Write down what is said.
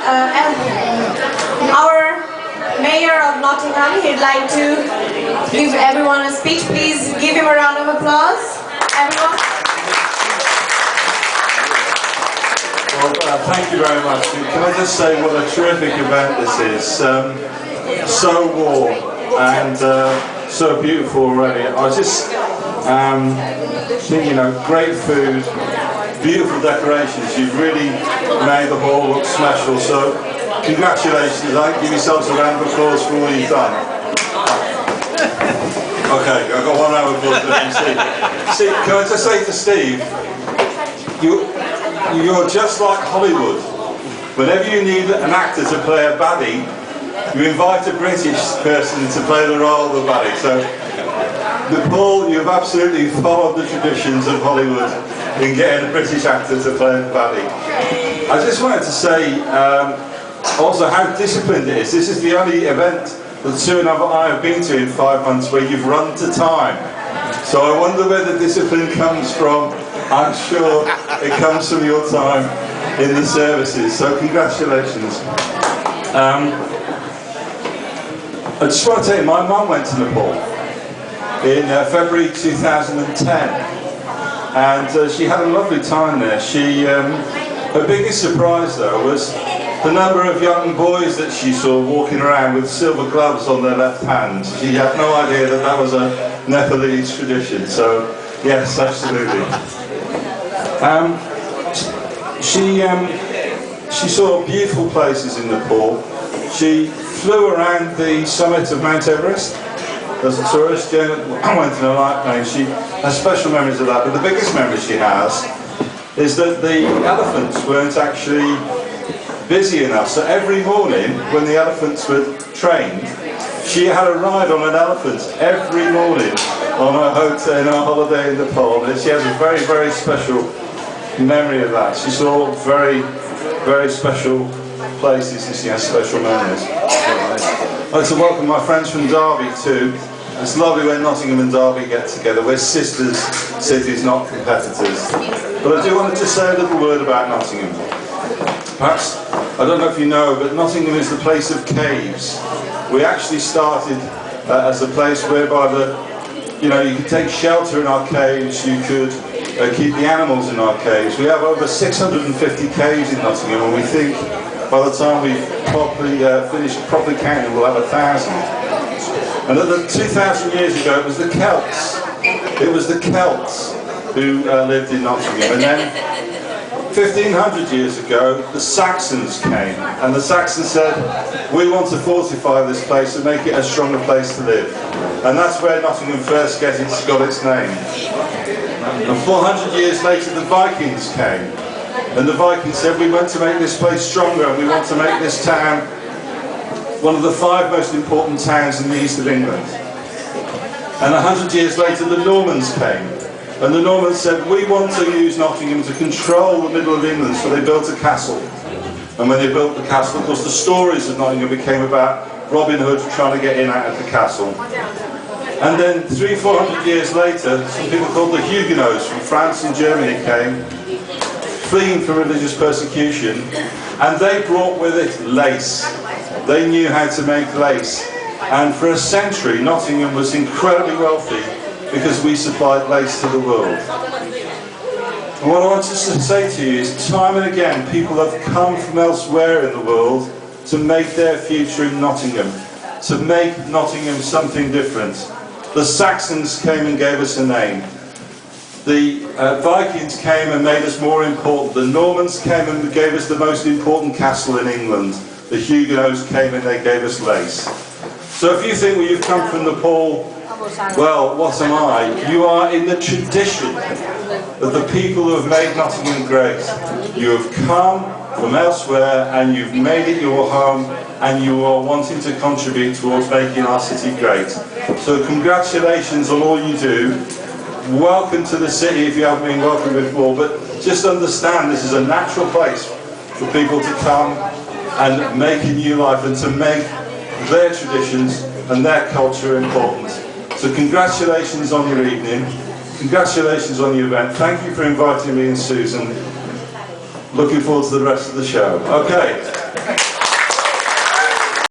our Mayor of Nottingham, he'd like to give everyone a speech. Please give him a round of applause. Everyone. Well, thank you very much. Can I just say what a terrific event this is. So warm and so beautiful already. I was just thinking, great food, beautiful decorations. You've really made the hall look special. So congratulations. Give yourselves a round of applause for all you've done. Okay, I've got one round of applause for Steve. See, can I just say to Steve, you're just like Hollywood. Whenever you need an actor to play a baddie, you invite a British person to play the role of the baddie. So, Paul, you've absolutely followed the traditions of Hollywood in getting a British actor to play the baddie. I just wanted to say also how disciplined it is. This is the only event that Sue and I have been to in 5 months where you've run to time. So I wonder where the discipline comes from. I'm sure it comes from your time in the services, so congratulations. I just want to tell you, my mum went to Nepal in February 2010, and she had a lovely time there. Her biggest surprise though was the number of young boys that she saw walking around with silver gloves on their left hand. She had no idea that that was a Nepalese tradition, so yes, absolutely. She saw beautiful places in Nepal. She flew around the summit of Mount Everest as a tourist. I went in a light plane. She has special memories of that, but the biggest memory she has is that the elephants weren't actually busy enough. So every morning when the elephants were trained, she had a ride on an elephant every morning on her hotel, in her holiday in Nepal, and she has a very, very special memory of that. She saw very, very special places and she has special memories. I'd like to welcome my friends from Derby too. It's lovely when Nottingham and Derby get together. We're sisters cities, not competitors. But I do want to just say a little word about Nottingham. Perhaps, I don't know if you know, but Nottingham is the place of caves. We actually started as a place whereby you could take shelter in our caves, you could keep the animals in our caves. We have over 650 caves in Nottingham, and we think by the time we've finished properly counting, we'll have 1,000. And 2,000 years ago, it was the Celts. It was the Celts who lived in Nottingham. And then 1,500 years ago, the Saxons came, and the Saxons said, we want to fortify this place and make it a stronger place to live. And that's where Nottingham first got its name. And 400 years later, the Vikings came, and the Vikings said, we want to make this place stronger, and we want to make this town one of the 5 most important towns in the east of England. And 100 years later, the Normans came. And the Normans said, we want to use Nottingham to control the middle of England, so they built a castle. And when they built the castle, of course, the stories of Nottingham became about Robin Hood trying to get in out of the castle. And then 300-400 years later, some people called the Huguenots from France and Germany came, fleeing from religious persecution, and they brought with it lace. They knew how to make lace. And for a century, Nottingham was incredibly wealthy because we supplied lace to the world. And what I want to say to you is, time and again, people have come from elsewhere in the world to make their future in Nottingham, to make Nottingham something different. The Saxons came and gave us a name. The Vikings came and made us more important. The Normans came and gave us the most important castle in England. The Huguenots came and they gave us lace. So if you think, well, you've come from Nepal, well, what am I? You are in the tradition of the people who have made Nottingham great. You have come from elsewhere and you've made it your home, and you are wanting to contribute towards making our city great. So congratulations on all you do. Welcome to the city if you haven't been welcome before, but just understand this is a natural place for people to come and make a new life and to make their traditions and their culture important. So congratulations on your evening, congratulations on your event. Thank you for inviting me and Susan. Looking forward to the rest of the show. Okay.